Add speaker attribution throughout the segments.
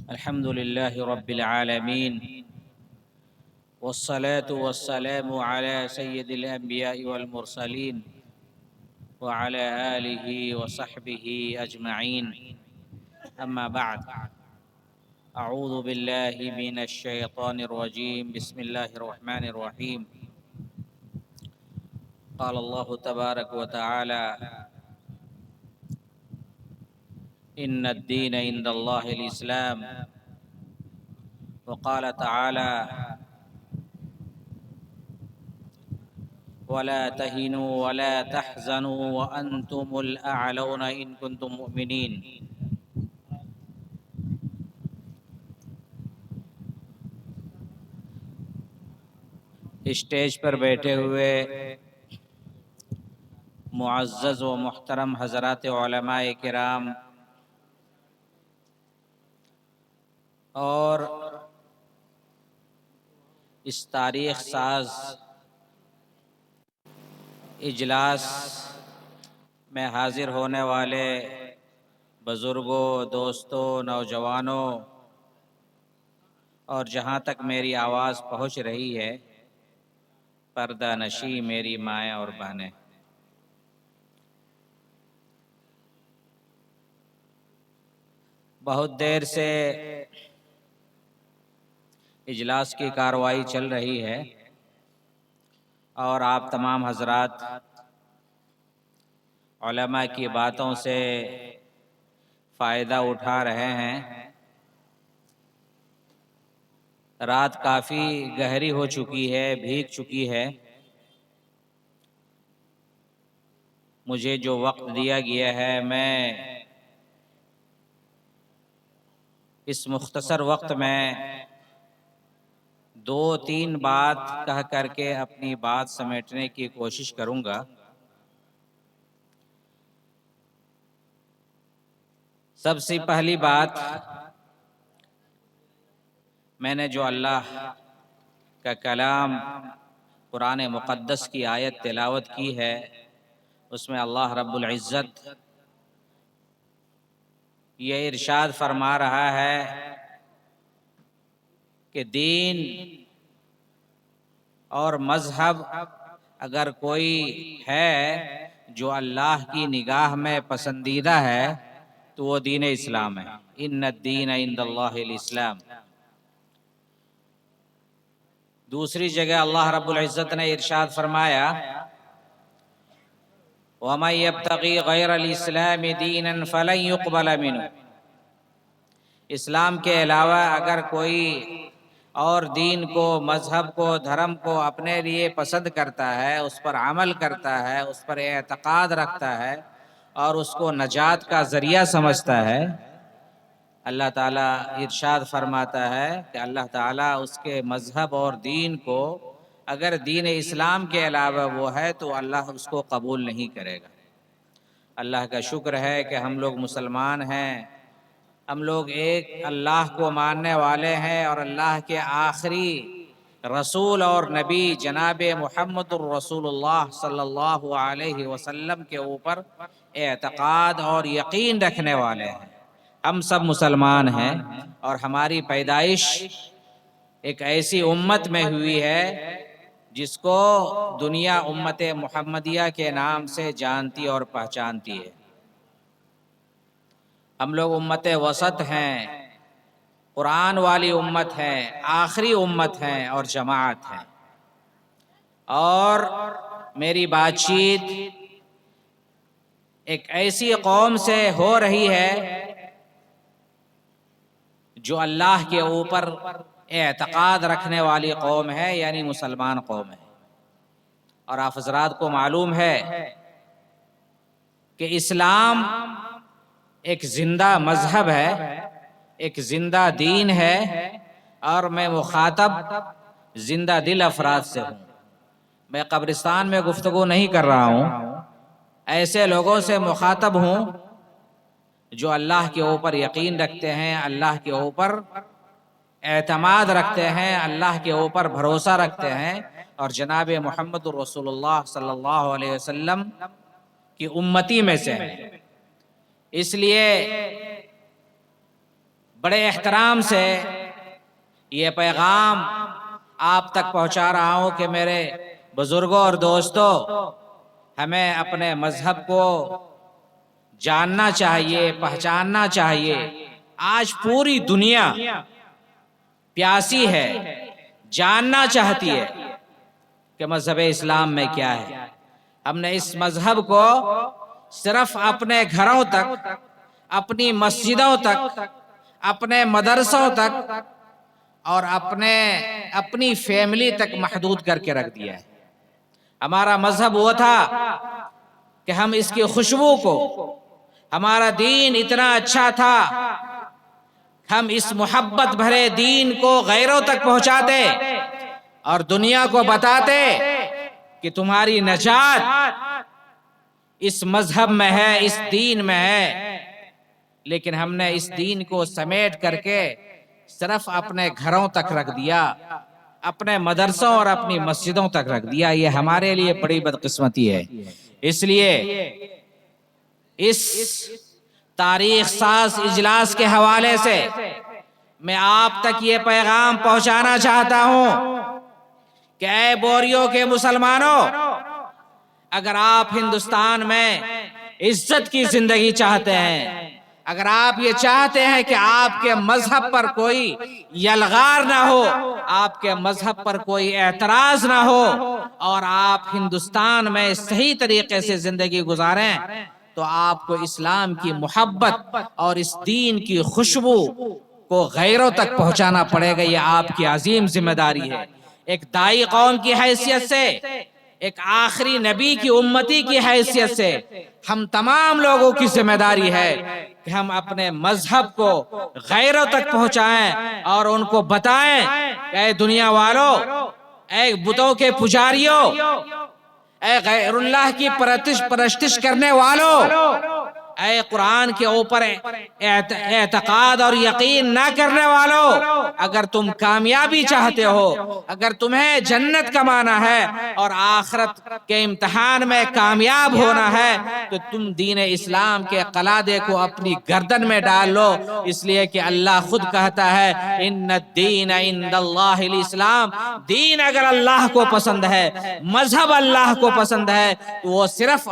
Speaker 1: الحمد لله رب العالمين، والصلاة والسلام على سيد الأنبياء والمرسلين وعلى آله وصحبه أجمعين. أما بعد، أعوذ بالله من الشيطان الرجيم. بسم الله الرحمن الرحيم. قال الله تبارك وتعالى: إن الدين عند الله الإسلام. وقال تعالى: ولا تهنوا ولا تحزنوا وأنتم الأعلون إن كنتم مؤمنين. اسٹیج پر بیٹھے ہوئے معزز و محترم حضرات علماء کرام اور اس تاریخ ساز اجلاس میں حاضر ہونے والے بزرگوں، دوستوں، نوجوانوں اور جہاں تک میری آواز پہنچ رہی ہے، پردہ نشی میری مائیں اور بہنیں، بہت دیر سے اجلاس کی کارروائی چل رہی ہے اور آپ تمام حضرات علماء کی باتوں سے فائدہ اٹھا رہے ہیں۔ رات کافی گہری ہو چکی ہے، بھیگ چکی ہے۔ مجھے جو وقت دیا گیا ہے، میں اس مختصر وقت میں 2-3 بات کہہ کر کے اپنی بات سمیٹنے کی کوشش کروں گا۔ سب سے پہلی بات، میں نے جو اللہ کا کلام قرآن مقدس کی آیت تلاوت کی ہے، اس میں اللہ رب العزت یہ ارشاد فرما رہا ہے کہ دین اور مذہب اگر کوئی ہے جو اللہ کی نگاہ میں پسندیدہ ہے تو وہ دین اسلام ہے۔ ان الدین عند اللہ الاسلام۔ دوسری جگہ اللہ رب العزت نے ارشاد فرمایا: وَمَن يَبْتَغِي غَيْرَ الْإِسْلَامِ دِينًا فَلَن يُقْبَلَ مِنْهُ۔ اسلام کے علاوہ اگر کوئی اور دین کو، مذہب کو، دھرم کو اپنے لیے پسند کرتا ہے، اس پر عمل کرتا ہے، اس پر اعتقاد رکھتا ہے اور اس کو نجات کا ذریعہ سمجھتا ہے، اللہ تعالیٰ ارشاد فرماتا ہے کہ اللہ تعالیٰ اس کے مذہب اور دین کو، اگر دین اسلام کے علاوہ وہ ہے تو اللہ اس کو قبول نہیں کرے گا۔ اللہ کا شکر ہے کہ ہم لوگ مسلمان ہیں، ہم لوگ ایک اللہ کو ماننے والے ہیں اور اللہ کے آخری رسول اور نبی جناب محمد الرسول اللہ صلی اللہ علیہ وسلم کے اوپر اعتقاد اور یقین رکھنے والے ہیں۔ ہم سب مسلمان ہیں اور ہماری پیدائش ایک ایسی امت میں ہوئی ہے جس کو دنیا امت محمدیہ کے نام سے جانتی اور پہچانتی ہے۔ ہم لوگ امت وسط ہیں، قرآن والی امت ہیں، آخری امت ہیں اور جماعت ہیں۔ اور میری بات چیت ایک ایسی قوم سے ہو رہی ہے جو اللہ کے اوپر اعتقاد رکھنے والی قوم ہے، یعنی مسلمان قوم ہے۔ اور آپ حضرات کو معلوم ہے کہ اسلام ایک زندہ مذہب ہے، ایک زندہ دین ہے، اور میں مخاطب زندہ دل افراد سے ہوں۔ میں قبرستان میں گفتگو نہیں کر رہا ہوں، ایسے لوگوں سے مخاطب ہوں جو اللہ کے اوپر یقین رکھتے ہیں، اللہ کے اوپر اعتماد رکھتے ہیں، اللہ کے اوپر بھروسہ رکھتے ہیں اور جناب محمد الرسول اللہ صلی اللہ علیہ وسلم کی امتی میں سے ہیں۔ اس لیے بڑے احترام سے یہ پیغام آپ تک پہنچا رہا ہوں کہ میرے بزرگوں اور دوستوں، ہمیں اپنے مذہب کو جاننا چاہیے، پہچاننا چاہیے۔ آج پوری دنیا پیاسی ہے، جاننا چاہتی ہے کہ مذہب اسلام میں کیا ہے۔ ہم نے اس مذہب کو صرف اپنے گھروں تک، اپنی مسجدوں تک، اپنے مدرسوں تک اور اپنی فیملی تک محدود کر کے رکھ دیا ہے۔ ہمارا مذہب وہ تھا کہ ہم اس کی خوشبو کو، ہمارا دین اتنا اچھا تھا، ہم اس محبت بھرے دین کو غیروں تک پہنچاتے اور دنیا کو بتاتے کہ تمہاری نجات اس مذہب میں ہے، اس دین میں ہے۔ لیکن ہم نے اس دین کو سمیٹ کر کے صرف اپنے گھروں تک رکھ دیا، اپنے مدرسوں اور اپنی مسجدوں تک رکھ دیا۔ یہ ہمارے لیے بڑی بدقسمتی ہے۔ اس لیے اس تاریخ ساز اجلاس کے حوالے سے میں آپ تک یہ پیغام پہنچانا چاہتا ہوں کہ اے بوریو کے مسلمانوں، اگر آپ ہندوستان میں عزت کی زندگی چاہتے ہیں، اگر آپ یہ چاہتے ہیں کہ آپ کے مذہب پر کوئی یلغار نہ ہو، آپ کے مذہب پر کوئی اعتراض نہ ہو اور آپ ہندوستان میں صحیح طریقے سے زندگی گزاریں، تو آپ کو اسلام کی محبت اور اس دین کی خوشبو کو غیروں تک پہنچانا پڑے گا۔ یہ آپ کی عظیم ذمہ داری ہے۔ ایک داعی قوم کی حیثیت سے، ایک آخری نبی کی امتی کی حیثیت سے ہم تمام لوگوں کی ذمہ داری ہے کہ ہم اپنے مذہب کو غیروں تک پہنچائیں اور ان کو بتائیں کہ اے دنیا والوں، اے بتوں کے پجاریوں، اے غیر اللہ کی پرستش کرنے والوں، اے قرآن کے اوپر اعتقاد اور یقین نہ کرنے والوں، اگر تم کامیابی چاہتے ہو، اگر تمہیں جنت کمانا ہے اور آخرت کے امتحان میں کامیاب ہونا ہے، تو تم دین اسلام کے قلادے کو اپنی گردن میں ڈال لو۔ اس لیے کہ اللہ خود کہتا ہے ان الدین عند اللہ الاسلام، دین اگر اللہ کو پسند ہے، مذہب اللہ کو پسند ہے، تو وہ صرف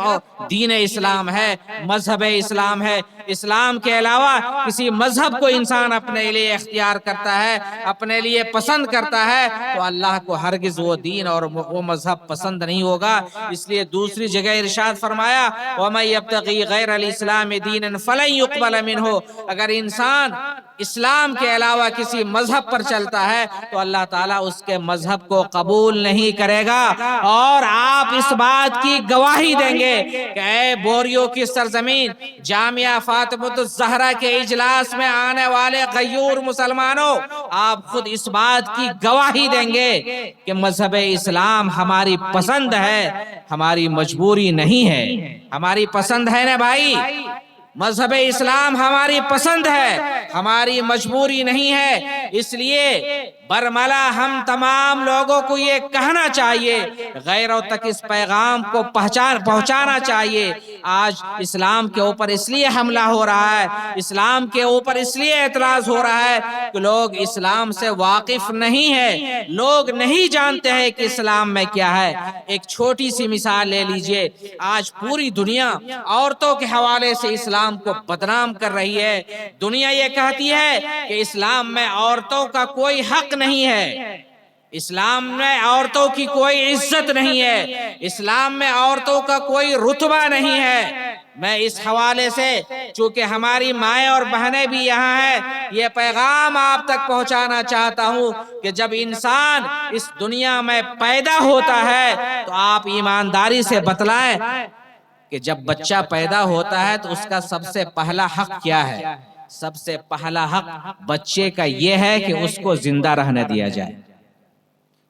Speaker 1: دین اسلام ہے، مذہب اسلام ہے۔ اسلام کے علاوہ کسی مذہب کو انسان اپنے لیے اختیار کرتا ہے، اپنے لیے پسند کرتا ہے، تو اللہ کو ہرگز وہ دین اور وہ مذہب پسند نہیں ہوگا۔ اس لیے دوسری جگہ ارشاد فرمایا وَمَن يَبْتَغِي غَيْرَ الْإِسْلَامِ دِينًا فَلَن يُقْبَلَ مِنْهُ، اگر انسان اسلام کے علاوہ کسی مذہب پر چلتا ہے تو اللہ تعالیٰ اس کے مذہب کو قبول نہیں کرے گا۔ اور آپ اس بات کی گواہی دیں گے کہ اے بوریو کی سرزمین، جامعہ فاطمۃ الزہرا کے اجلاس میں آنے والے غیور مسلمانوں، آپ خود اس بات کی گواہی دیں گے کہ مذہب اسلام ہماری پسند ہے، ہماری مجبوری نہیں ہے۔ ہماری پسند ہے نا بھائی، مذہب اسلام ہماری پسند ہے، ہماری مجبوری نہیں ہے۔ اس لیے برملا ہم تمام لوگوں کو یہ کہنا چاہیے، غیروں تک اس پیغام کو پہنچانا چاہیے۔ آج اسلام کے اوپر اس لیے حملہ ہو رہا ہے، اسلام کے اوپر اس لیے اعتراض ہو رہا ہے کہ لوگ اسلام سے واقف نہیں ہیں، لوگ نہیں جانتے ہیں کہ اسلام میں کیا ہے۔ ایک چھوٹی سی مثال لے لیجئے، آج پوری دنیا عورتوں کے حوالے سے اسلام کو بدنام کر رہی ہے۔ دنیا یہ کہتی ہے کہ اسلام میں عورتوں کا کوئی حق نہیں ہے، اسلام میں عورتوں کی کوئی عزت نہیں ہے، اسلام میں عورتوں کا کوئی رتبہ نہیں ہے۔ میں اس حوالے سے، چونکہ ہماری مائیں اور بہنیں بھی یہاں ہیں، یہ پیغام آپ تک پہنچانا چاہتا ہوں کہ جب انسان اس دنیا میں پیدا ہوتا ہے تو آپ ایمانداری سے بتلائیں کہ جب بچہ پیدا ہوتا ہے تو اس کا سب سے پہلا حق کیا ہے؟ سب سے پہلا حق بچے کا یہ ہے کہ اس کو زندہ رہنے دیا جائے،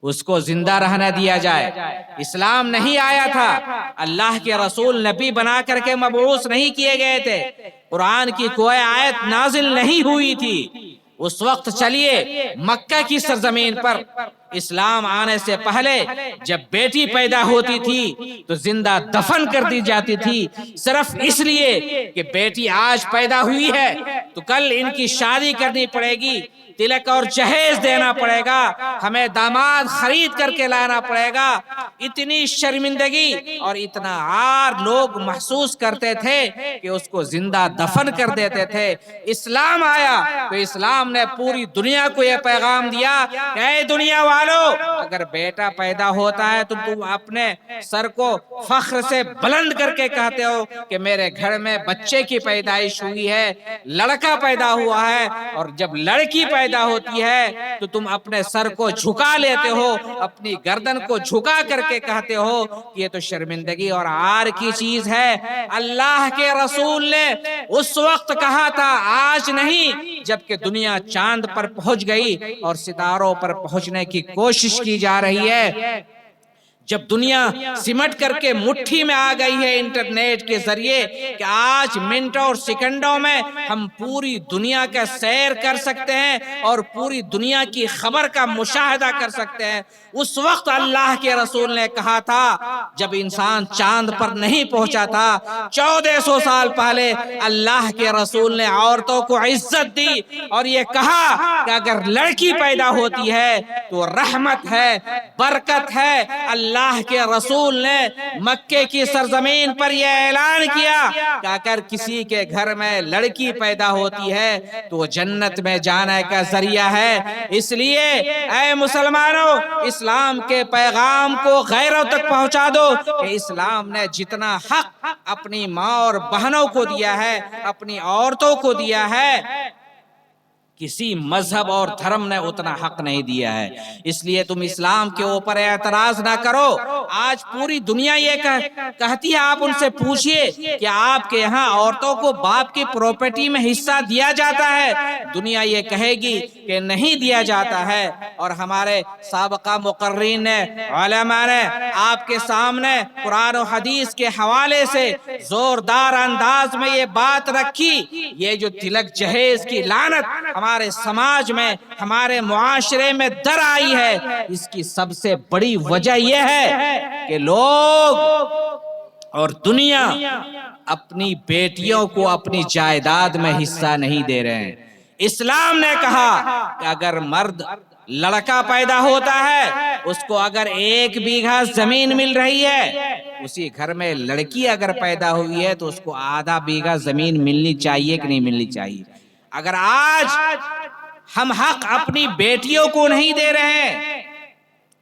Speaker 1: اس کو زندہ رہنے دیا جائے۔ اسلام نہیں آیا تھا، اللہ کے رسول نبی بنا کر کے مبعوث نہیں کیے گئے تھے، قرآن کی کوئی آیت نازل نہیں ہوئی تھی۔ اس وقت چلیے مکہ کی سرزمین پر اسلام آنے سے پہلے جب بیٹی پیدا ہوتی تھی تو زندہ دفن کر دی جاتی تھی، صرف اس لیے کہ بیٹی آج پیدا ہوئی ہے تو کل ان کی شادی کرنی پڑے گی، تلک اور جہیز دینا پڑے گا، ہمیں داماد خرید کر کے لانا پڑے گا۔ اتنی شرمندگی اور اتنا عار لوگ محسوس کرتے تھے کہ اس کو زندہ دفن کر دیتے تھے۔ اسلام آیا تو اسلام نے پوری دنیا کو یہ پیغام دیا کہ اے دنیا والو، اگر بیٹا پیدا ہوتا ہے تو تم اپنے سر کو فخر سے بلند کر کے کہتے ہو کہ میرے گھر میں بچے کی پیدائش ہوئی ہے، لڑکا پیدا ہوا ہے، اور جب لڑکی پیدا ہوتی ہے تو تم اپنے سر کو جھکا لیتے ہو، اپنی گردن کو جھکا کر کے کہتے ہو کہ یہ تو شرمندگی اور عار کی چیز ہے۔ اللہ کے رسول نے اس وقت کہا تھا، آج نہیں، جبکہ دنیا چاند پر پہنچ گئی اور ستاروں پر پہنچنے کی کوشش کی جا رہی ہے، جب دنیا سمٹ کر کے مٹھی میں آ گئی ہے انٹرنیٹ کے ذریعے کہ آج منٹوں اور سیکنڈوں میں ہم پوری دنیا کا سیر کر سکتے ہیں اور پوری دنیا کی خبر کا مشاہدہ کر سکتے ہیں، اس وقت اللہ کے رسول نے کہا تھا، جب انسان چاند پر نہیں پہنچا تھا 1400 سال پہلے، اللہ کے رسول نے عورتوں کو عزت دی اور یہ کہا کہ اگر لڑکی پیدا ہوتی ہے تو رحمت ہے، برکت ہے۔ اللہ کے رسول نے مکے کی سرزمین پر یہ اعلان کیا کہ اگر کسی کے گھر میں لڑکی پیدا ہوتی ہے تو وہ جنت میں جانے کا ذریعہ ہے۔ اس لیے اے مسلمانوں، اسلام کے پیغام کو غیروں تک پہنچا دو کہ اسلام نے جتنا حق اپنی ماں اور بہنوں کو دیا ہے، اپنی عورتوں کو دیا ہے، کسی مذہب اور دھرم نے اتنا حق نہیں دیا ہے۔ اس لیے تم اسلام کے اوپر اعتراض نہ کرو۔ آج پوری دنیا یہ کہتی ہے، آپ ان سے پوچھئے کہ آپ کے یہاں عورتوں کو باپ کی پراپرٹی میں حصہ دیا جاتا ہے؟ دنیا یہ کہے گی کہ نہیں دیا جاتا ہے، اور ہمارے سابقہ مقررین نے، علماء نے آپ کے سامنے قرآن و حدیث کے حوالے سے زوردار انداز میں یہ بات رکھی۔ یہ جو تلک جہیز کی لعنت ہمارے سماج میں، ہمارے معاشرے میں در آئی ہے، اس کی سب سے بڑی وجہ یہ ہے کہ لوگ اور دنیا اپنی بیٹیوں کو اپنی جائیداد میں حصہ نہیں دے رہے ہیں۔ اسلام نے کہا کہ اگر مرد لڑکا پیدا ہوتا ہے، اس کو اگر 1 بیگھہ زمین مل رہی ہے، اسی گھر میں لڑکی اگر پیدا ہوئی ہے تو اس کو آدھا بیگھہ زمین ملنی چاہیے کہ نہیں ملنی چاہیے؟ اگر آج ہم حق اپنی بیٹیوں کو نہیں دے رہے ہیں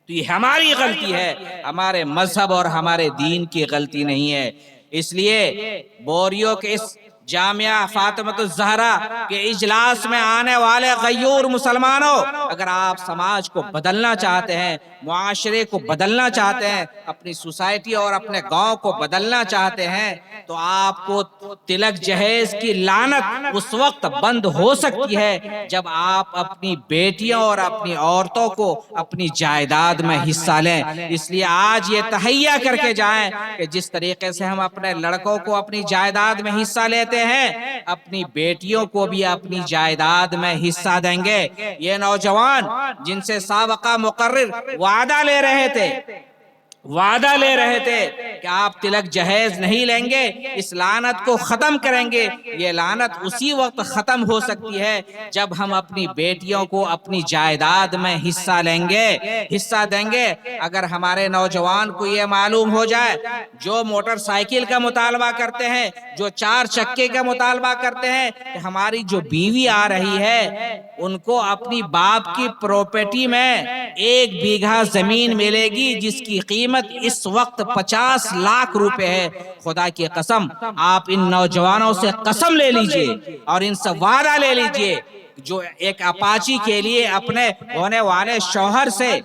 Speaker 1: تو یہ ہماری غلطی ہے، ہمارے مذہب اور ہمارے دین کی غلطی نہیں ہے۔ اس لیے بوریو کے اس جامعہ فاطمۃ الزہرا کے اجلاس میں آنے والے غیور مسلمانوں، اگر آپ سماج کو بدلنا چاہتے ہیں، معاشرے کو بدلنا چاہتے ہیں، اپنی سوسائٹی اور اپنے گاؤں کو بدلنا چاہتے ہیں، تو آپ کو تلک جہیز کی لعنت اس وقت بند ہو سکتی ہے جب آپ اپنی بیٹیوں اور اپنی عورتوں کو اپنی جائیداد میں حصہ لیں۔ اس لیے آج یہ تہیہ کر کے جائیں کہ جس طریقے سے ہم اپنے لڑکوں کو اپنی جائیداد میں حصہ لیتے ہیں، اپنی بیٹیوں کو بھی اپنی جائیداد میں حصہ دیں گے۔ یہ نوجوان جن سے سابقہ مقرر وعدہ لے رہے تھے کہ آپ تلک جہیز نہیں لیں گے، اس لعنت کو ختم کریں گے، یہ لعنت اسی وقت ختم ہو سکتی ہے جب ہم اپنی بیٹیوں کو اپنی جائیداد میں حصہ دیں گے۔ اگر ہمارے نوجوان کو یہ معلوم ہو جائے، جو موٹر سائیکل کا مطالبہ کرتے ہیں، جو 4 چکے کا مطالبہ کرتے ہیں، کہ ہماری جو بیوی آ رہی ہے ان کو اپنی باپ کی پراپرٹی میں 1 بیگھہ زمین ملے گی جس کی قیمت اس وقت 50 لاکھ روپے ہے، خدا کی قسم آپ ان نوجوانوں سے قسم لے لیجئے اور ان سے وعدہ لے لیجئے، جو ایک اپاچی کے لیے اپنے ہونے والے شوہر سے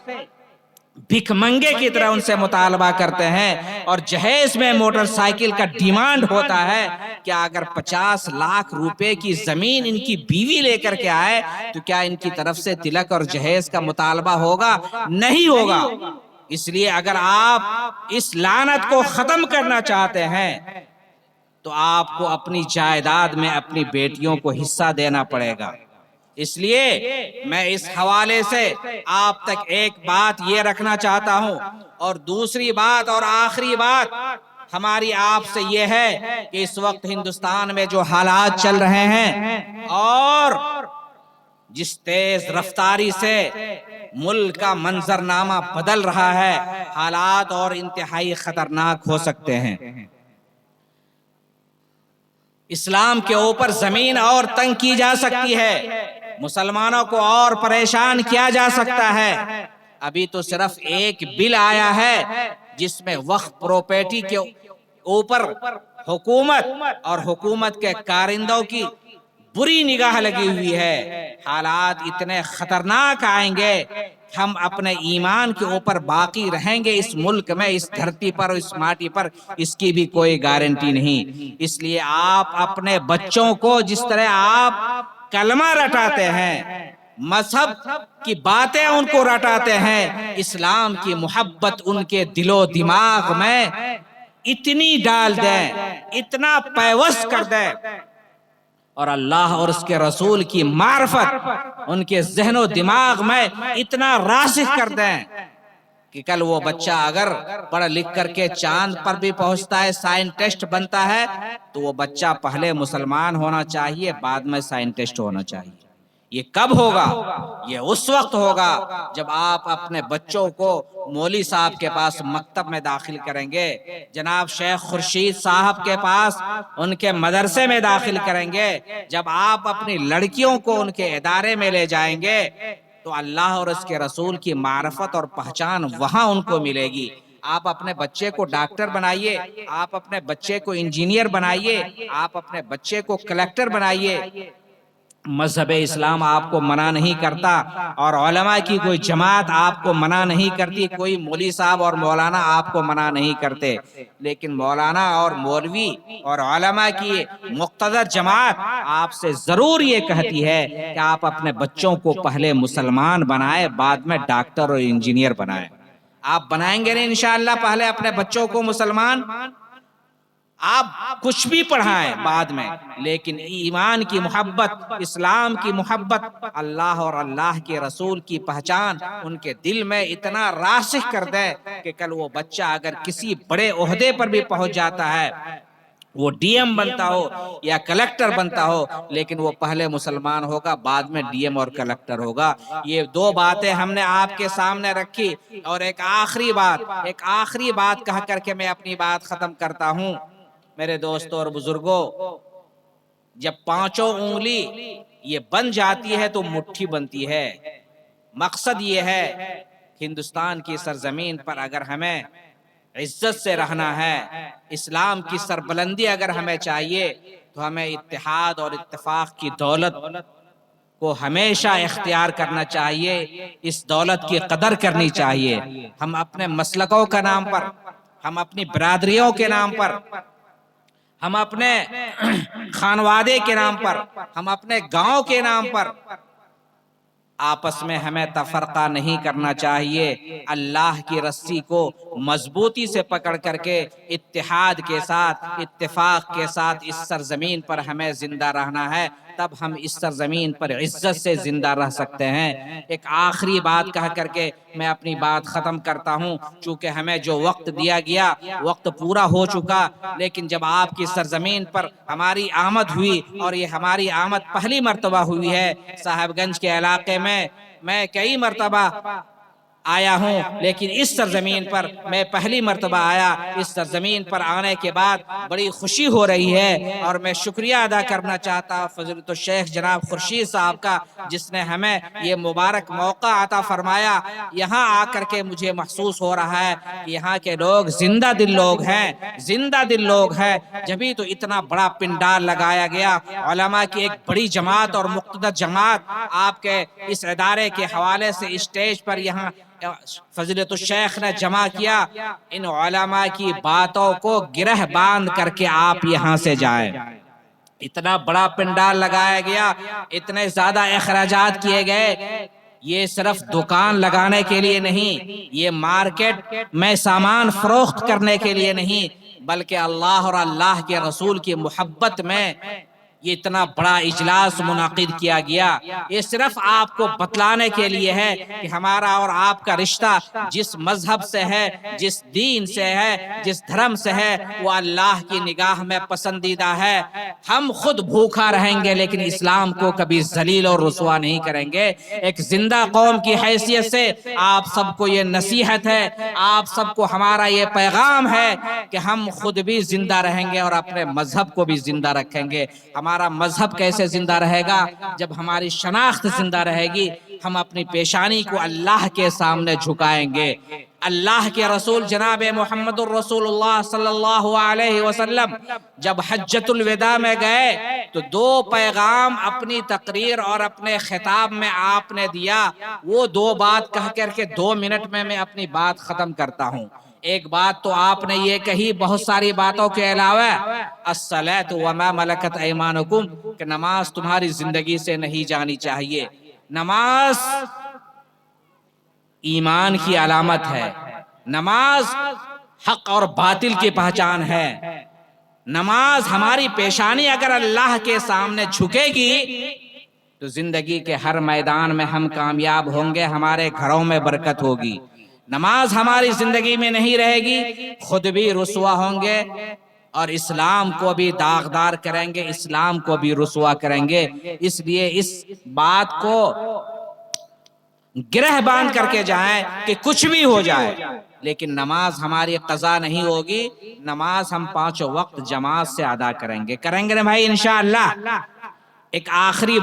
Speaker 1: بھک منگے کی طرح ان سے مطالبہ کرتے ہیں، اور جہیز میں موٹر سائیکل کا ڈیمانڈ ہوتا ہے کہ اگر 50 لاکھ روپے کی زمین ان کی بیوی لے کر کے آئے تو کیا ان کی طرف سے تلک اور جہیز کا مطالبہ ہوگا؟ نہیں ہوگا۔ اس لیے اگر آپ اس لعنت کو ختم کرنا چاہتے ہیں تو آپ کو اپنی جائیداد میں اپنی بیٹیوں کو حصہ دینا پڑے گا۔ اس لیے میں اس حوالے سے آپ تک ایک بات یہ رکھنا چاہتا ہوں، اور دوسری بات اور آخری بات ہماری آپ سے یہ ہے کہ اس وقت ہندوستان میں جو حالات چل رہے ہیں اور جس تیز رفتاری سے ملک کا منظرنامہ بدل رہا ہے، حالات اور انتہائی خطرناک ہو سکتے ہیں۔ اسلام کے اوپر زمین اور تنگ کی جا سکتی ہے، مسلمانوں کو اور پریشان کیا جا سکتا ہے۔ ابھی تو صرف ایک بل آیا ہے جس میں وقف پراپرٹی کے اوپر حکومت اور حکومت کے کارندوں کی بری نگاہ لگی ہوئی ہے۔ حالات اتنے خطرناک آئیں گے، ہم اپنے ایمان کے اوپر باقی رہیں گے اس ملک میں، اس دھرتی پر، اس ماٹی پر، اس کی بھی کوئی گارنٹی نہیں۔ اس لیے آپ اپنے بچوں کو جس طرح آپ کلمہ رٹاتے ہیں، مذہب کی باتیں ان کو رٹاتے ہیں، اسلام کی محبت ان کے دل و دماغ میں اتنی ڈال دیں، اتنا پیوست کر دیں، اور اللہ اور اس کے رسول کی معرفت ان کے ذہن و دماغ میں اتنا راسخ کر دیں کہ کل وہ بچہ اگر پڑھ لکھ کر کے چاند پر بھی پہنچتا ہے، سائنٹسٹ بنتا ہے، تو وہ بچہ پہلے مسلمان ہونا چاہیے، بعد میں سائنٹسٹ ہونا چاہیے۔ یہ کب ہوگا؟ یہ اس وقت ہوگا جب آپ اپنے بچوں کو مولوی صاحب کے پاس مکتب میں داخل کریں گے، جناب شیخ خورشید صاحب کے پاس ان کے مدرسے میں داخل کریں گے، جب آپ اپنی لڑکیوں کو ان کے ادارے میں لے جائیں گے، تو اللہ اور اس کے رسول کی معرفت اور پہچان وہاں ان کو ملے گی۔ آپ اپنے بچے کو ڈاکٹر بنائیے، آپ اپنے بچے کو انجینئر بنائیے، آپ اپنے بچے کو کلکٹر بنائیے، مذہب اسلام آپ کو منع نہیں کرتا، اور علماء کی کوئی جماعت آپ کو منع نہیں کرتی، کوئی مولوی صاحب اور مولانا آپ کو منع نہیں کرتے، لیکن مولانا اور مولوی اور علماء کی مقتدر جماعت آپ سے ضرور یہ کہتی ہے کہ آپ اپنے بچوں کو پہلے مسلمان بنائیں، بعد میں ڈاکٹر اور انجینئر بنائیں۔ آپ بنائیں گے نہیں انشاءاللہ پہلے اپنے بچوں کو مسلمان؟ آپ کچھ بھی پڑھائیں بعد میں، لیکن ایمان کی محبت، اسلام کی محبت، اللہ اور اللہ کے رسول کی پہچان ان کے دل میں اتنا راسخ کر دیں کہ کل وہ بچہ اگر کسی بڑے عہدے پر بھی پہنچ جاتا ہے، وہ ڈی ایم بنتا ہو یا کلکٹر بنتا ہو، لیکن وہ پہلے مسلمان ہوگا، بعد میں ڈی ایم اور کلکٹر ہوگا۔ یہ دو باتیں ہم نے آپ کے سامنے رکھی، اور ایک آخری بات کہہ کر کے میں اپنی بات ختم کرتا ہوں۔ میرے دوستوں اور بزرگوں، جب پانچوں انگلی یہ بن جاتی ہے تو مٹھی بنتی ہے۔ مقصد یہ ہے، ہندوستان کی سرزمین پر اگر ہمیں عزت سے رہنا ہے، اسلام کی سربلندی اگر ہمیں چاہیے، تو ہمیں اتحاد اور اتفاق کی دولت کو ہمیشہ اختیار کرنا چاہیے، اس دولت کی قدر کرنی چاہیے۔ ہم اپنے مسلکوں کا نام پر، ہم اپنی برادریوں کے نام پر، ہم اپنے خانوادے کے نام پر، ہم اپنے گاؤں کے نام پر آپس میں ہمیں تفرقہ نہیں کرنا چاہیے۔ اللہ کی رسی کو مضبوطی سے پکڑ کر کے اتحاد کے ساتھ، اتفاق کے ساتھ اس سرزمین پر ہمیں زندہ رہنا ہے، تب ہم اس سرزمین پر عزت سے زندہ رہ سکتے ہیں۔ ایک آخری بات کہہ کر کے میں اپنی بات ختم کرتا ہوں، چونکہ ہمیں جو وقت دیا گیا وقت پورا ہو چکا، لیکن جب آپ کی سرزمین پر ہماری آمد ہوئی، اور یہ ہماری آمد پہلی مرتبہ ہوئی ہے صاحب گنج کے علاقے میں کئی مرتبہ آیا ہوں، لیکن اس سرزمین پر میں پہلی مرتبہ آیا۔ اس سرزمین پر آنے کے بعد بڑی خوشی ہو رہی ہے، اور میں شکریہ ادا کرنا چاہتا ہوں فضیلت الشیخ جناب خورشید صاحب کا، جس نے ہمیں یہ مبارک موقع عطا فرمایا۔ یہاں آ کر کے مجھے محسوس ہو رہا ہے کہ یہاں کے لوگ زندہ دل لوگ ہیں، زندہ دل لوگ ہیں، جبھی تو اتنا بڑا پنڈال لگایا گیا۔ علماء کی ایک بڑی جماعت اور مقتدر جماعت آپ کے اس ادارے کے حوالے سے اسٹیج پر یہاں فضیلت الشیخ نے جمع کیا۔ ان علماء کی باتوں کو گرہ باندھ کر کے آپ یہاں سے جائیں۔ اتنا بڑا پنڈال لگایا گیا، اتنے زیادہ اخراجات کیے گئے، یہ صرف دکان لگانے کے لیے نہیں، یہ مارکیٹ میں سامان فروخت کرنے کے لیے نہیں، بلکہ اللہ اور اللہ کے رسول کی محبت میں یہ اتنا بڑا اجلاس منعقد کیا گیا، یہ صرف آپ کو بتلانے کے لیے ہے کہ ہمارا اور آپ کا رشتہ جس مذہب سے ہے، جس دین سے ہے، جس دھرم سے ہے، وہ اللہ کی نگاہ میں پسندیدہ ہے۔ ہم خود بھوکا رہیں گے لیکن اسلام کو کبھی ذلیل اور رسوا نہیں کریں گے۔ ایک زندہ قوم کی حیثیت سے آپ سب کو یہ نصیحت ہے، آپ سب کو ہمارا یہ پیغام ہے کہ ہم خود بھی زندہ رہیں گے اور اپنے مذہب کو بھی زندہ رکھیں گے۔ ہمارا مذہب کیسے زندہ رہے گا؟ جب ہماری شناخت زندہ رہے گی، ہم اپنی پیشانی کو اللہ کے سامنے جھکائیں گے۔ اللہ کے رسول جناب محمد الرسول اللہ صلی اللہ علیہ وسلم جب حجۃ الوداع میں گئے تو دو پیغام اپنی تقریر اور اپنے خطاب میں آپ نے دیا۔ وہ دو بات کہہ کر کے 2 منٹ میں اپنی بات ختم کرتا ہوں۔ ایک بات تو آپ نے یہ کہی بہت ساری باتوں کے علاوہ، الصلاۃ وما ملکت ایمانکم، کہ نماز تمہاری زندگی سے نہیں جانی چاہیے۔ نماز ایمان کی علامت ہے، نماز حق اور باطل کی پہچان ہے۔ نماز ہماری پیشانی اگر اللہ کے سامنے جھکے گی تو زندگی کے ہر میدان میں ہم کامیاب ہوں گے، ہمارے گھروں میں برکت ہوگی۔ نماز ہماری زندگی میں نہیں رہے گی، خود بھی رسوا ہوں گے اور اسلام کو بھی داغدار کریں گے، اسلام کو بھی رسوا کریں گے۔ اس لیے اس بات کو گرہ باندھ کر کے جائیں کہ کچھ بھی ہو جائے لیکن نماز ہماری قضا نہیں ہوگی، نماز ہم 5 وقت جماعت سے ادا کریں گے نا بھائی انشاءاللہ۔ ایک آخری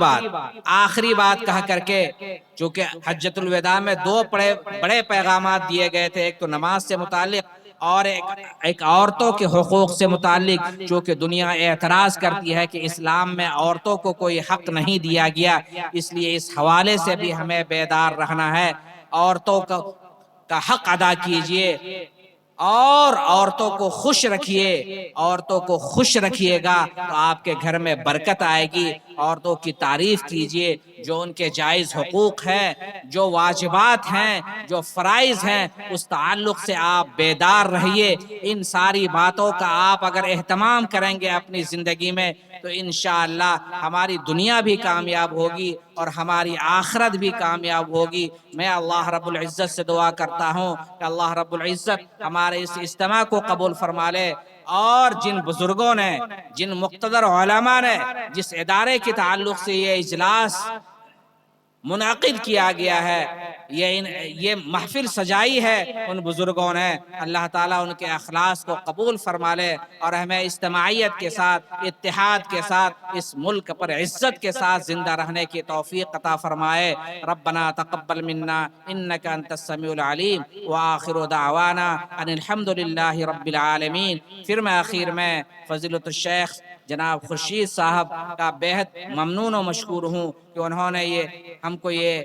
Speaker 1: بات کہا کر کے، چونکہ حجۃ الوداع میں 2 بڑے پیغامات دیے گئے تھے، ایک تو نماز سے متعلق اور ایک عورتوں کے حقوق سے متعلق، چونکہ دنیا اعتراض کرتی ہے کہ اسلام میں عورتوں کو کوئی حق نہیں دیا گیا، اس لیے اس حوالے سے بھی ہمیں بیدار رہنا ہے۔ عورتوں کا حق ادا کیجئے اور عورتوں کو خوش رکھیے، عورتوں کو خوش رکھیے گا تو آپ کے گھر میں برکت آئے گی۔ عورتوں کی تعریف کیجئے، جو ان کے جائز حقوق ہیں، جو واجبات ہیں، جو فرائض ہیں، اس تعلق سے آپ بیدار رہیے۔ ان ساری باتوں کا آپ اگر اہتمام کریں گے اپنی زندگی میں تو انشاءاللہ ہماری دنیا بھی کامیاب ہوگی اور ہماری آخرت بھی کامیاب ہوگی۔ میں اللہ رب العزت سے دعا کرتا ہوں کہ اللہ رب العزت ہمارے اس اجتماع کو قبول فرما لے، اور جن بزرگوں نے، جن مقتدر علماء نے جس ادارے کے تعلق سے یہ اجلاس منعقد کیا گیا ہے، یہ محفل سجائی ہے، ان بزرگوں نے، اللہ تعالیٰ ان کے اخلاص کو قبول فرما لے اور ہمیں اجتماعیت کے ساتھ، اتحاد کے ساتھ، اس ملک پر عزت کے ساتھ زندہ رہنے کی توفیق عطا فرمائے۔ ربنا تقبل منا انک انت السمیع العلیم وآخر دعوانا ان الحمد للہ رب العالمین۔ پھر میں آخر میں فضیلت الشیخ جناب خورشید صاحب کا بہت ممنون و مشکور ہوں کہ انہوں نے ہم کو یہ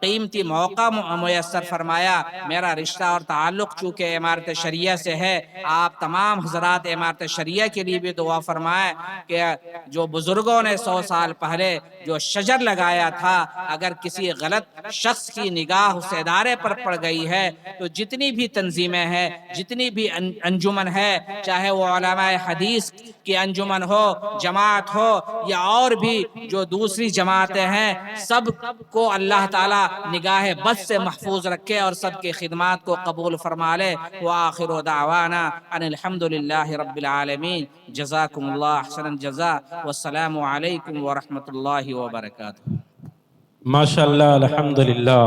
Speaker 1: قیمتی موقع میسر فرمایا۔ میرا رشتہ اور تعلق چونکہ امارت شریعہ سے ہے، آپ تمام حضرات امارت شریعہ کے لیے بھی دعا فرمائیں کہ جو بزرگوں نے 100 سال پہلے جو شجر لگایا تھا، اگر کسی غلط شخص کی نگاہ اس ادارے پر پڑ گئی ہے تو جتنی بھی تنظیمیں ہیں، جتنی بھی انجمن ہے، چاہے وہ علماء حدیث کی انجمن ہو، جماعت ہو یا اور بھی جو دوسری جماعتیں ہیں، سب کو اللہ تعالیٰ نگاہ بد سے محفوظ رکھے اور سب کی خدمات کو قبول فرما لے۔ وآخر دعوانا ان الحمد للہ رب العالمین۔ جزاکم اللہ احسن الجزاء والسلام علیکم ورحمۃ اللہ وبرکاتہ۔
Speaker 2: ماشاءاللہ، الحمدللہ۔